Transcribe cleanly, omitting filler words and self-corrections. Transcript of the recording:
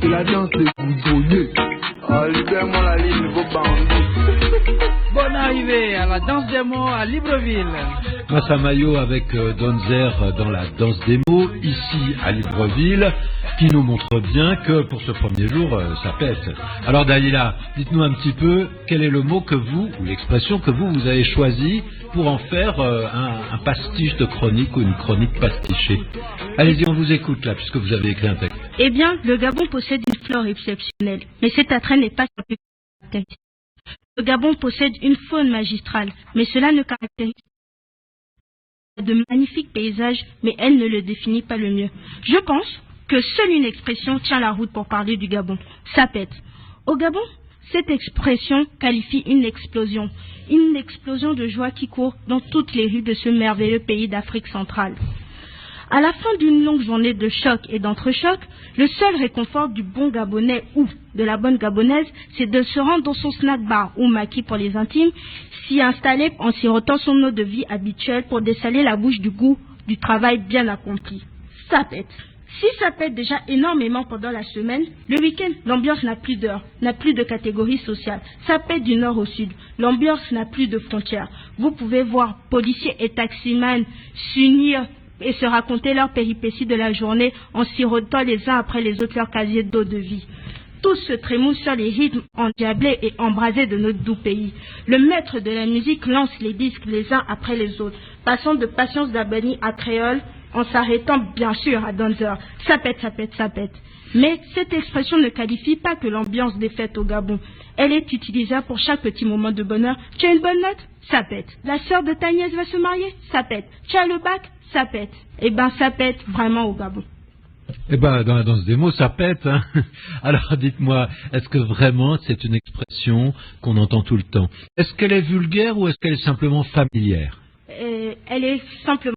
C'est la danse des bourgeois. Oh, libère-moi la ligne, vos bandits. Bonne arrivée à la danse des mots à Libreville. Massa Mayo avec Donzer dans la danse des mots, ici à Libreville, qui nous montre bien que pour ce premier jour, ça pète. Alors Dalila, dites-nous un petit peu quel est le mot que vous, ou l'expression que vous avez choisi pour en faire un pastiche de chronique ou une chronique pastichée. Allez-y, on vous écoute là, puisque vous avez écrit un texte. Eh bien, le Gabon possède une flore exceptionnelle, mais cet attrait n'est pas sa plus caractéristique. Le Gabon possède une faune magistrale, mais cela ne caractérise pas de magnifiques paysages, mais elle ne le définit pas le mieux. Je pense que seule une expression tient la route pour parler du Gabon. Ça pète. Au Gabon, cette expression qualifie une explosion de joie qui court dans toutes les rues de ce merveilleux pays d'Afrique centrale. À la fin d'une longue journée de choc et d'entrechoc, le seul réconfort du bon Gabonais ou de la bonne Gabonaise, c'est de se rendre dans son snack bar ou maquis pour les intimes, s'y installer en sirotant son eau de vie habituelle pour dessaler la bouche du goût du travail bien accompli. Ça pète. Si ça pète déjà énormément pendant la semaine, le week-end, l'ambiance n'a plus d'heure, n'a plus de catégorie sociale. Ça pète du nord au sud. L'ambiance n'a plus de frontières. Vous pouvez voir policiers et taximans s'unir et se raconter leurs péripéties de la journée en sirotant les uns après les autres leur casier d'eau de vie. Tous se trémoussent sur les rythmes endiablés et embrasés de notre doux pays. Le maître de la musique lance les disques les uns après les autres, passant de Patience d'Abani à Créole, en s'arrêtant bien sûr à Donzer. Ça pète, ça pète, ça pète. Mais cette expression ne qualifie pas que l'ambiance des fêtes au Gabon. Elle est utilisable pour chaque petit moment de bonheur. Tu as une bonne note? Ça pète. La sœur de ta nièce va se marier? Ça pète. Tu as le bac? Ça pète. Eh ben, ça pète vraiment au Gabon. Eh ben, dans la danse des mots, ça pète, hein. Alors, dites-moi, est-ce que vraiment c'est une expression qu'on entend tout le temps? Est-ce qu'elle est vulgaire ou est-ce qu'elle est simplement familière? Elle est simplement